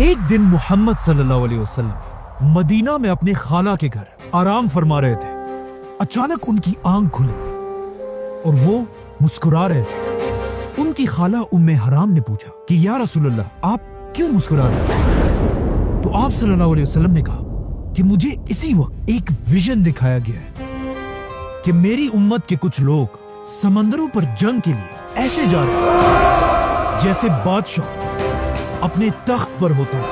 ایک دن محمد صلی اللہ علیہ وسلم مدینہ میں اپنے خالہ کے گھر آرام فرما رہے تھے۔ اچانک ان کی آنکھ کھلی اور وہ مسکرا رہے تھے۔ ان کی خالہ ام حرام نے پوچھا کہ یا رسول اللہ، آپ کیوں مسکرا رہے ہیں؟ تو آپ صلی اللہ علیہ وسلم نے کہا کہ مجھے اسی وقت ایک ویژن دکھایا گیا ہے کہ میری امت کے کچھ لوگ سمندروں پر جنگ کے لیے ایسے جا رہے ہیں جیسے بادشاہ اپنے تخت پر ہوتا ہے۔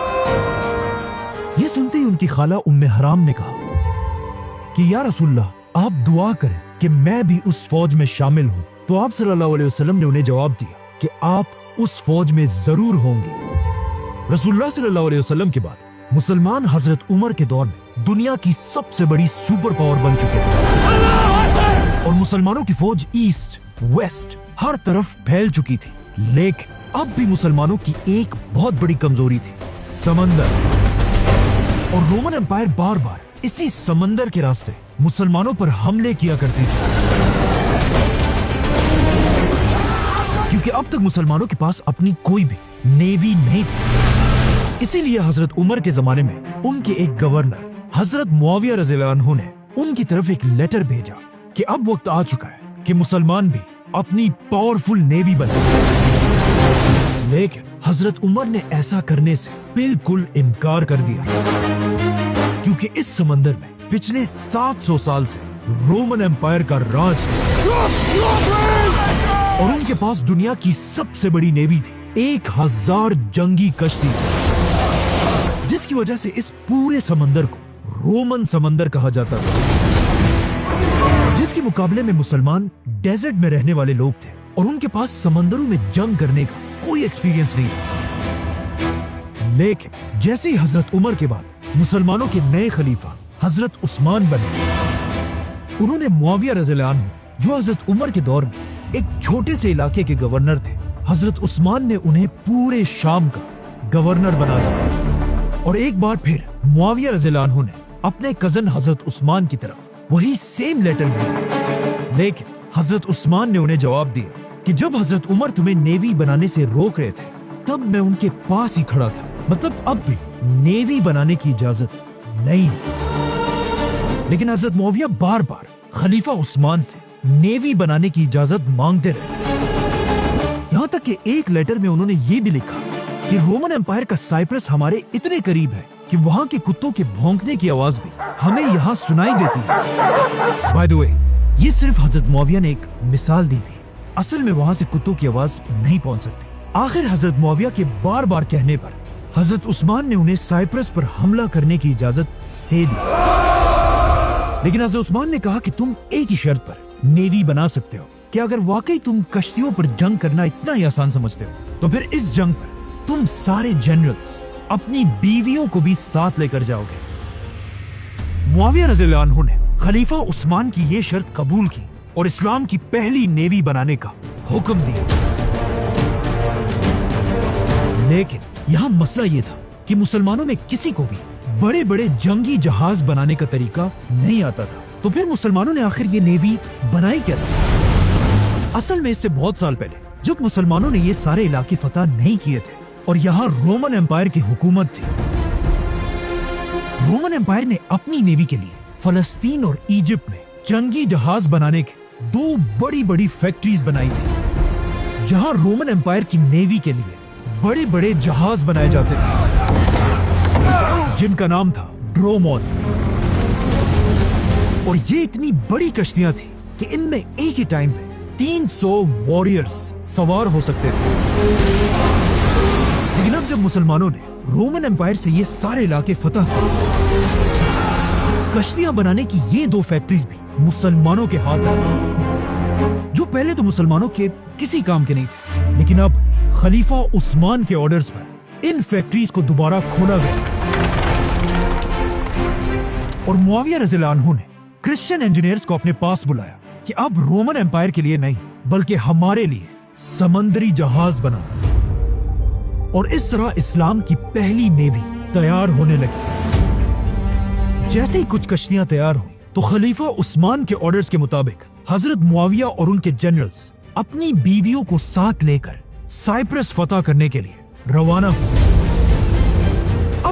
یہ سنتے ہی ان کی خالہ ام حرام نے کہا کہ یا رسول اللہ، آپ دعا کریں کہ میں بھی اس فوج میں شامل ہوں۔ تو آپ صلی اللہ علیہ وسلم نے انہیں جواب دیا کہ آپ اس فوج میں ضرور ہوں گے۔ رسول اللہ صلی اللہ علیہ وسلم کے بعد مسلمان حضرت عمر کے دور میں دنیا کی سب سے بڑی سپر پاور بن چکے تھے اور مسلمانوں کی فوج ایسٹ ویسٹ ہر طرف پھیل چکی تھی۔ لیکن اب بھی مسلمانوں کی ایک بہت بڑی کمزوری تھی، سمندر۔ اور رومن امپائر بار بار اسی سمندر کے راستے مسلمانوں پر حملے کیا کرتی تھی، کیونکہ اب تک مسلمانوں کے پاس اپنی کوئی بھی نیوی نہیں تھی۔ اسی لیے حضرت عمر کے زمانے میں ان کے ایک گورنر حضرت معاویہ رضی اللہ عنہ نے ان کی طرف ایک لیٹر بھیجا کہ اب وقت آ چکا ہے کہ مسلمان بھی اپنی پاورفل نیوی بنائیں۔ لیکن حضرت عمر نے ایسا کرنے سے بالکل انکار کر دیا، کیونکہ اس سمندر میں پچھلے 700 سال سے رومن امپائر کا راج تھا اور ان کے پاس دنیا کی سب سے بڑی نیوی تھی، 1000 جنگی کشتی، جس کی وجہ سے اس پورے سمندر کو رومن سمندر کہا جاتا تھا، جس کے مقابلے میں مسلمان ڈیزرٹ میں رہنے والے لوگ تھے اور ان کے پاس سمندروں میں جنگ کرنے کا کوئی ایکسپیرینس نہیں تھا۔ لیکن جیسے ہی حضرت عمر کے بعد مسلمانوں کے نئے خلیفہ حضرت عثمان بنے، انہوں نے معاویہ رضی اللہ عنہ، جو حضرت عمر کے دور میں ایک چھوٹے سے علاقے کے گورنر تھے، حضرت عثمان نے انہیں پورے شام کا گورنر بنا دیا۔ اور ایک بار پھر معاویہ رضی اللہ عنہ نے اپنے کزن حضرت عثمان کی طرف وہی سیم لیٹر بھیجا، لیکن حضرت عثمان نے انہیں جواب دیا کہ جب حضرت عمر تمہیں نیوی بنانے سے روک رہے تھے تب میں ان کے پاس ہی کھڑا تھا، مطلب اب بھی نیوی بنانے کی اجازت نہیں ہے۔ لیکن حضرت معاویہ بار بار خلیفہ عثمان سے نیوی بنانے کی اجازت مانگتے رہے، یہاں تک کہ ایک لیٹر میں انہوں نے یہ بھی لکھا کہ رومن امپائر کا سائپرس ہمارے اتنے قریب ہے کہ وہاں کے کتوں کے بھونکنے کی آواز بھی ہمیں یہاں سنائی دیتی ہے۔ بائی دی وے، یہ صرف حضرت معاویہ نے ایک مثال دی تھی، اصل میں وہاں سے کتوں کی آواز نہیں پہنچ سکتی۔ آخر حضرت معاویہ کے بار بار کہنے پر حضرت عثمان نے انہیں سائپرس پر حملہ کرنے کی اجازت دے دی، لیکن حضرت عثمان نے کہا کہ تم ایک ہی شرط پر نیوی بنا سکتے ہو کہ اگر واقعی تم کشتیوں پر جنگ کرنا اتنا ہی آسان سمجھتے ہو تو پھر اس جنگ پر تم سارے جنرلز اپنی بیویوں کو بھی ساتھ لے کر جاؤ گے۔ معاویہ رضی اللہ عنہ نے خلیفہ عثمان کی یہ شرط قبول کی اور اسلام کی پہلی نیوی بنانے کا حکم دیا۔ لیکن یہاں مسئلہ یہ تھا کہ مسلمانوں میں کسی کو بھی بڑے بڑے جنگی جہاز بنانے کا طریقہ نہیں آتا تھا، تو پھر مسلمانوں نے آخر یہ نیوی بنائی کیسے؟ اصل میں اس سے بہت سال پہلے جب مسلمانوں نے یہ سارے علاقے فتح نہیں کیے تھے اور یہاں رومن امپائر کی حکومت تھی، رومن امپائر نے اپنی نیوی کے لیے فلسطین اور ایجپٹ میں جنگی جہاز بنانے کے 2 بڑی بڑی فیکٹریز بنائی تھی، جہاں رومن امپائر کی نیوی کے لیے بڑے بڑے جہاز بنائے جاتے تھے جن کا نام تھا ڈرومون۔ اور یہ اتنی بڑی کشتیاں تھیں کہ ان میں ایک ہی ٹائم پہ 300 وارئرز سوار ہو سکتے تھے۔ لیکن اب جب مسلمانوں نے رومن امپائر سے یہ سارے علاقے فتح کیے، کشتیاں بنانے کی یہ 2 فیکٹریز بھی مسلمانوں کے ہاتھ آئی، جو پہلے تو مسلمانوں کے کسی کام کے نہیں تھے، لیکن اب خلیفہ عثمان کے آرڈرز پر ان فیکٹریز کو دوبارہ کھولا گیا اور معاویہ رضی اللہ عنہ نے کرسچن انجینئرز کو اپنے پاس بلایا کہ اب رومن امپائر کے لیے نہیں بلکہ ہمارے لیے سمندری جہاز بنا، اور اس طرح اسلام کی پہلی نیوی تیار ہونے لگی۔ جیسے ہی کچھ کشتیاں تیار ہوئی تو خلیفہ عثمان کے آرڈرز کے مطابق حضرت معاویہ اور ان کے جنرلز اپنی بیویوں کو ساتھ لے کر سائپرس فتح کرنے کے لیے روانہ ہوئے۔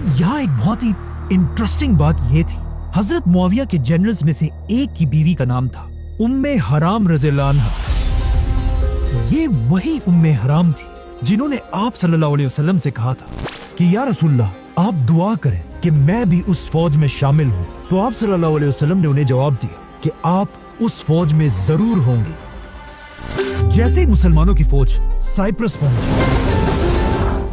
अब यहाँ एक बहुत ही इंटरेस्टिंग बात यह थी, हजरत मुआविया के जनरल्स में से एक की बीवी का नाम था उम्मे हराम रज़ियल्लाहु अन्हा। ये वही उम्मे हराम थी जिन्होंने आप सल्लल्लाहु अलैहि वसल्लम से कहा था कि या रसूलल्लाह, आप दुआ करें कि मैं भी उस फौज में शामिल हूँ। तो आप सल्लल्लाहु अलैहि वसल्लम ने उन्हें जवाब दिया कि आप उस फौज में जरूर होंगे। जैसे ही मुसलमानों की फौज साइप्रस पहुंची,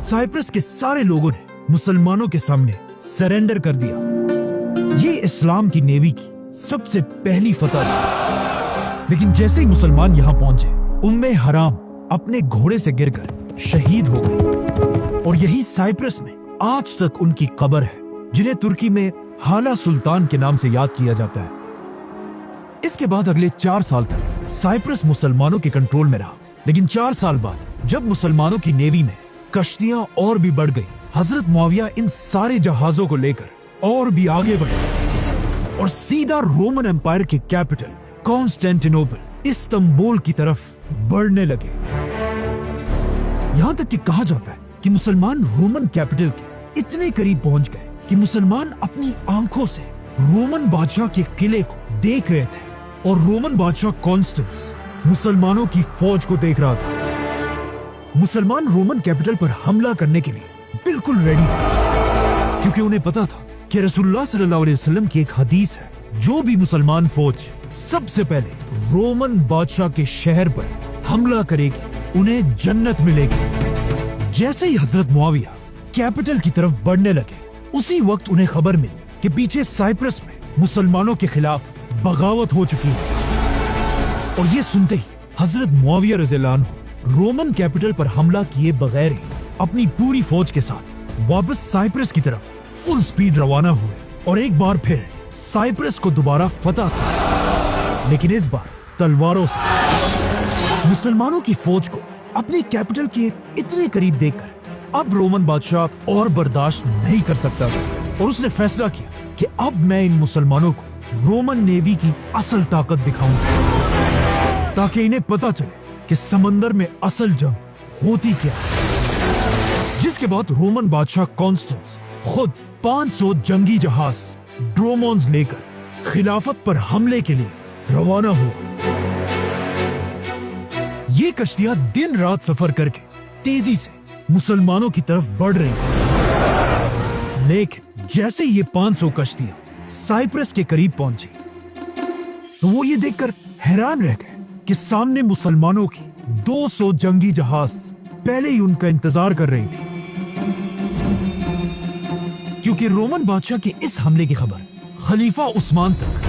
साइप्रस के सारे लोगों ने मुसलमानों के सामने सरेंडर कर दिया। ये इस्लाम की नेवी की सबसे पहली फतह थी। लेकिन जैसे ही मुसलमान यहाँ पहुंचे, उम्मे हराम अपने घोड़े से गिरकर शहीद हो गई और यही साइप्रस में आज तक उनकी कब्र है, जिन्हें तुर्की में हाला सुल्तान के नाम से याद किया जाता है। इसके बाद अगले 4 साल तक साइप्रस मुसलमानों के कंट्रोल में रहा। लेकिन 4 साल बाद जब मुसलमानों की नेवी में कश्तियां और भी बढ़ गई, हजरत मुआविया इन सारे जहाजों को लेकर और भी आगे बढ़े और सीधा रोमन एम्पायर के कैपिटल कॉन्स्टेंटिनोपल, इस्तांबुल की तरफ बढ़ने लगे। यहां तक कि कहा जाता है कि मुसलमान रोमन कैपिटल के इतने करीब पहुंच गए कि मुसलमान अपनी आंखों से रोमन बादशाह के किले को देख रहे थे और रोमन बादशाह कॉन्स्टेंस मुसलमानों की फौज को देख रहा था। मुसलमान रोमन कैपिटल पर हमला करने के लिए बिल्कुल रेडी थे, क्योंकि उन्हें पता था कि रसूलुल्लाह सल्लल्लाहु अलैहि वसल्लम की एक हदीस है, जो भी मुसलमान फौज सबसे पहले रोमन बादशाह के शहर पर हमला करेगी, उन्हें जन्नत मिलेगी। जैसे ही हजरत मुआविया कैपिटल की तरफ बढ़ने लगे, उसी वक्त उन्हें खबर मिली कि पीछे साइप्रस में मुसलमानों के खिलाफ बगावत हो चुकी है। और ये सुनते ही हजरत मुआविया रज़ियल्लाहु अन्हु रोमन कैपिटल पर हमला किए बगैर ही अपनी पूरी फौज के साथ वापस साइप्रस की तरफ फुल स्पीड रवाना हुए और एक बार फिर साइप्रस को दोबारा फतह किया, लेकिन इस बार तलवारों से। मुसलमानों की फौज को अपनी कैपिटल के इतने करीब देखकर अब रोमन बादशाह और बर्दाश्त नहीं कर सकता था और उसने फैसला किया कि अब मैं इन मुसलमानों को रोमन नेवी की असल ताकत दिखाऊंगा, ताकि इन्हें पता चले कि समंदर में असल जंग होती क्या है। जिसके बाद रोमन बादशाह कॉन्स्टेंस खुद 500 जंगी जहाज ड्रोमोन्स लेकर खिलाफत पर हमले के लिए रवाना हुआ। ये कश्तियां दिन रात सफर करके तेजी से मुसलमानों की तरफ बढ़ रही थी। लेकिन जैसे ये 500 कश्तियां साइप्रस के करीब पहुंची, तो वो ये देखकर हैरान रह गए कि सामने मुसलमानों की 200 जंगी जहाज पहले ही उनका इंतजार कर रही थी, क्योंकि रोमन बादशाह के इस हमले की खबर खलीफा उस्मान तक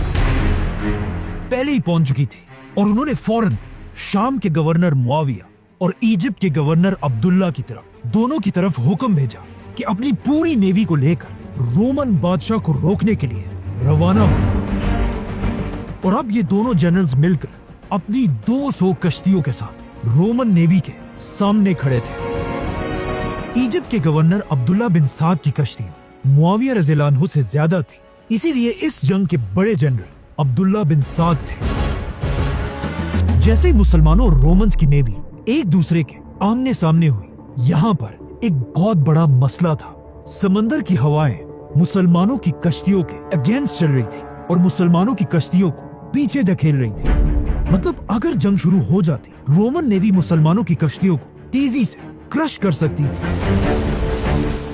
पहले ही पहुंच चुकी थी और उन्होंने फौरन शाम के गवर्नर मुआविया और इजिप्ट के गवर्नर अब्दुल्ला की तरफ दोनों की तरफ हुक्म भेजा कि अपनी पूरी नेवी को लेकर रोमन बादशाह को रोकने के लिए रवाना हो। और अब ये दोनों जनरल्स मिलकर अपनी 200 कश्तियों के साथ रोमन नेवी के सामने खड़े थे। इजिप्ट के गवर्नर अब्दुल्ला बिन साद की कश्तियां मुआविया रज़ियल्लाहु अन्हु से ज्यादा थी, इसीलिए इस जंग के बड़े जनरल अब्दुल्ला बिन साद थे। जैसे ही मुसलमानों और रोमन्स की नेवी एक दूसरे के आमने सामने हुई, यहाँ पर एक बहुत बड़ा मसला था। समंदर की हवाएं मुसलमानों की कश्तियों के अगेंस्ट चल रही थी और मुसलमानों की कश्तियों को पीछे धकेल रही थी। मतलब अगर जंग शुरू हो जाती, रोमन नेवी मुसलमानों की कश्तियों को तेजी से क्रश कर सकती थी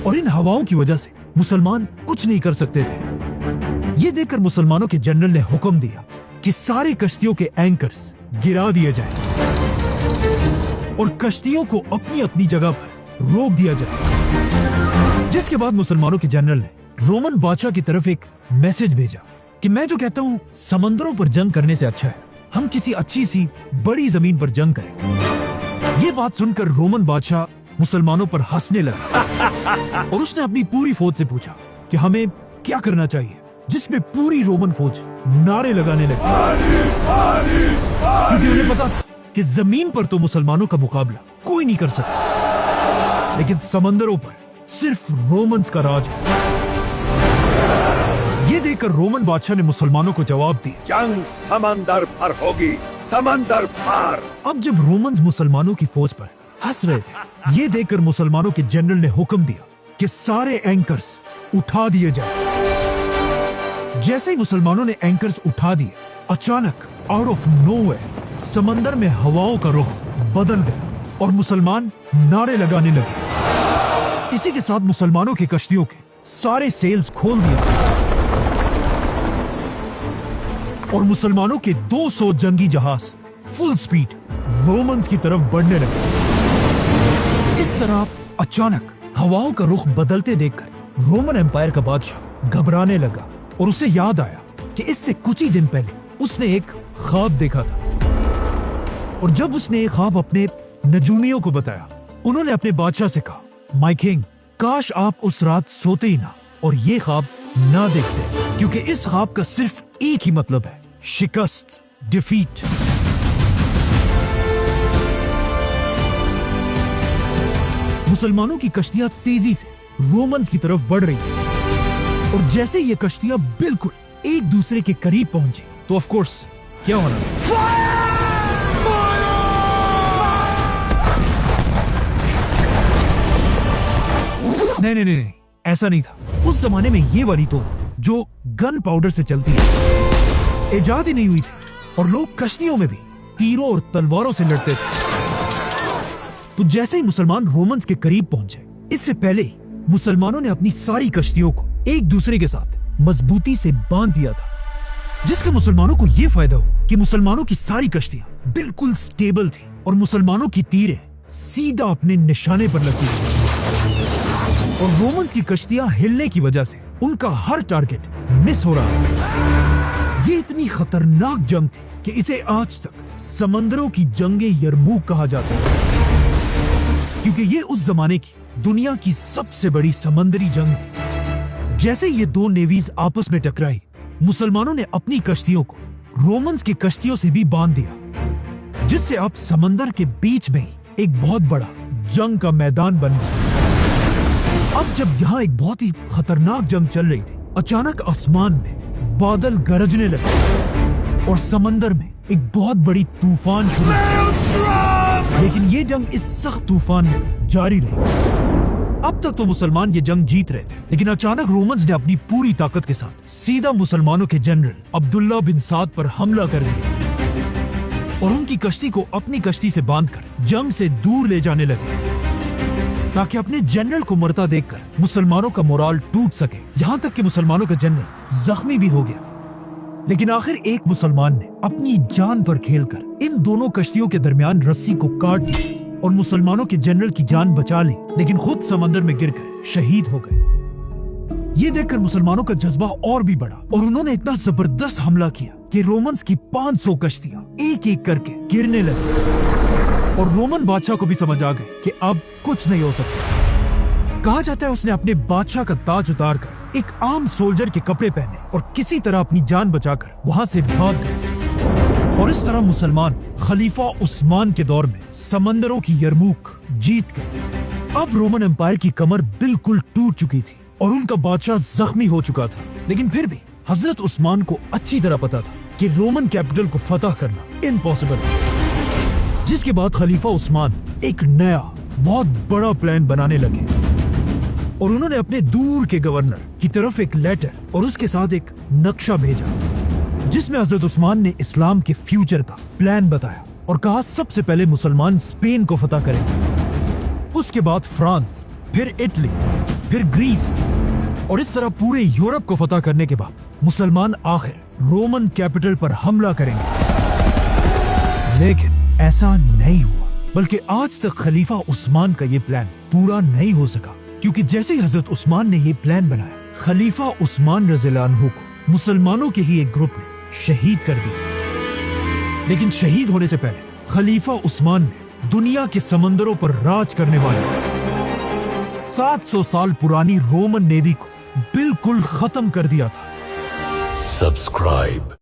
और इन हवाओं की वजह से मुसलमान कुछ नहीं कर सकते थे। ये देखकर मुसलमानों के जनरल ने हुक्म दिया कि सारे कश्तियों के एंकर्स गिरा दिए जाएं और कश्तियों को अपनी अपनी जगह पर रोक दिया जाए। जिसके बाद मुसलमानों के जनरल ने रोमन बादशाह की तरफ एक मैसेज भेजा कि मैं जो कहता हूँ, समंदरों पर जंग करने से अच्छा है हम किसी अच्छी सी बड़ी जमीन पर जंग करें। ये बात सुनकर रोमन बादशाह मुसलमानों पर हंसने लगा और उसने अपनी पूरी फौज से पूछा कि हमें क्या करना चाहिए, जिसमें पूरी रोमन फौज नारे लगाने लगी, क्योंकि उन्हें पता था कि जमीन पर तो मुसलमानों का मुकाबला कोई नहीं कर सकता, लेकिन समंदरों पर सिर्फ रोमन्स का राज है। ये देखकर रोमन बादशाह ने मुसलमानों को जवाब दिया, जंग समंदर पर होगी, समंदर पार। अब जब रोमन्स मुसलमानों की फौज पर हंस रहे थे, ये देखकर मुसलमानों के जनरल ने हुक्म दिया कि सारे एंकर्स उठा दिए जाए। जैसे ही मुसलमानों ने एंकर्स उठा दिए, अचानक आउट ऑफ नोवेयर समंदर में हवाओं का रुख बदल गया और मुसलमान नारे लगाने लगे। इसी के साथ मुसलमानों की कश्तियों के सारे सेल्स खोल दिए और मुसलमानों के 200 जंगी जहाज फुल स्पीड रोमन्स की तरफ बढ़ने लगे। इस तरह अचानक हवाओं का रुख बदलते देखकर रोमन एम्पायर का बादशाह घबराने लगा और उसे याद आया कि इससे कुछ ही दिन पहले उसने एक ख्वाब देखा था। और जब उसने एक ख्वाब अपने नजूमियों को बताया, उन्होंने अपने बादशाह से कहा, माय किंग, काश आप उस रात सोते ही ना और ये ख्वाब ना देखते, क्योंकि इस ख्वाब का सिर्फ एक ही मतलब है, शिकस्त, डिफीट। मुसलमानों की कश्तियां तेजी से रोमन्स की तरफ बढ़ रही थी और जैसे ये कश्तियां बिल्कुल एक दूसरे के करीब पहुंची तो ऑफ कोर्स क्या होना था? नहीं, ऐसा नहीं था। उस जमाने में ये वाली तोप जो गन पाउडर से चलती है इजाद ही नहीं हुई थी और लोग कश्तियों में भी तीरों और तलवारों से लड़ते थे। तो जैसे ही मुसलमान रोमन्स के करीब पहुंचे, इससे पहले ही मुसलमानों ने अपनी सारी कश्तियों को एक दूसरे के साथ मजबूती से बांध दिया था, जिसका मुसलमानों को यह फायदा हुआ कि मुसलमानों की सारी कश्तियां बिल्कुल स्टेबल थी और मुसलमानों की तीरें सीधा अपने निशाने पर लगती थी। और रोमन्स की कश्तियां हिलने की वजह से उनका हर टारगेट मिस हो रहा था। ये इतनी खतरनाक जंग थी कि इसे आज तक समंदरों की जंगे यरमूक कहा जाता है, क्योंकि ये उस जमाने की दुनिया की सबसे बड़ी समंदरी जंग थी। जैसे ये दो नेवीज आपस में टकराई, मुसलमानों ने अपनी कश्तियों को रोमन्स की कश्तियों से भी बांध दिया, जिससे अब समंदर के बीच में ही एक बहुत बड़ा जंग का मैदान बन गया। अब जब यहाँ एक बहुत ही खतरनाक जंग चल रही थी, अचानक आसमान में बादल गरजने लगे और समंदर में एक बहुत बड़ी तूफान शुरू हुई। लेकिन ये जंग इस सख्त तूफान में जारी रही। अब तक तो मुसलमान ये जंग जीत रहे थे, लेकिन अचानक रोमन्स ने अपनी पूरी ताकत के साथ सीधा मुसलमानों के जनरल अब्दुल्ला बिन साद पर हमला कर दिया और उनकी कश्ती को अपनी कश्ती से बांधकर जंग से दूर ले जाने लगे, ताकि अपने जनरल को मरता देखकर मुसलमानों का मोराल टूट सके। यहाँ तक कि मुसलमानों का जनरल जख्मी भी हो गया। लेकिन आखिर एक मुसलमान ने अपनी जान पर खेलकर इन दोनों कश्तियों के दरमियान रस्सी को काट दी और मुसलमानों के जनरल की जान बचा ली, लेकिन खुद समंदर में गिरकर शहीद हो गए। ये देखकर मुसलमानों का जज्बा और भी बढ़ा और उन्होंने इतना जबरदस्त हमला किया कि रोमन्स की 500 कश्तियां एक एक करके गिरने लगी और रोमन बादशाह को भी समझ आ गए कि अब कुछ नहीं हो सकता। कहा जाता है उसने अपने बादशाह का ताज उतारकर एक आम सोल्जर के कपड़े पहने और किसी तरह अपनी जान बचाकर वहां से भाग गए। और इस तरह मुसलमान खलीफा उस्मान के दौर में समंदरों की यरमूक जीत गए। अब रोमन एम्पायर की कमर बिल्कुल टूट चुकी थी और उनका बादशाह जख्मी हो चुका था, लेकिन फिर भी हजरत उस्मान को अच्छी तरह पता था कि रोमन कैपिटल को फतह करना इम्पॉसिबल है। जिसके बाद खलीफा उस्मान एक नया बहुत बड़ा प्लान बनाने लगे और उन्होंने अपने दूर के गवर्नर की तरफ एक लेटर और उसके साथ एक नक्शा भेजा, जिसमें हजरत उस्मान ने इस्लाम के फ्यूचर का प्लान बताया और कहा सबसे पहले मुसलमान स्पेन को फतह करेंगे, उसके बाद फ्रांस, फिर इटली, फिर ग्रीस और इस तरह पूरे यूरोप को फतह करने के बाद मुसलमान आखिर रोमन कैपिटल पर हमला करेंगे। लेकिन ऐसा नहीं हुआ, बल्कि आज तक खलीफा उस्मान का ये प्लान पूरा नहीं हो सका, क्योंकि जैसे ही हजरत उस्मान ने ये प्लान बनाया, खलीफा उस्मान रज़ियल्लाहु अन्हु को मुसलमानों के ही एक ग्रुप ने शहीद कर दिया। लेकिन शहीद होने से पहले खलीफा उस्मान ने दुनिया के समंदरों पर राज करने वाले 700 साल पुरानी रोमन नेवी को बिल्कुल खत्म कर दिया था। सब्सक्राइब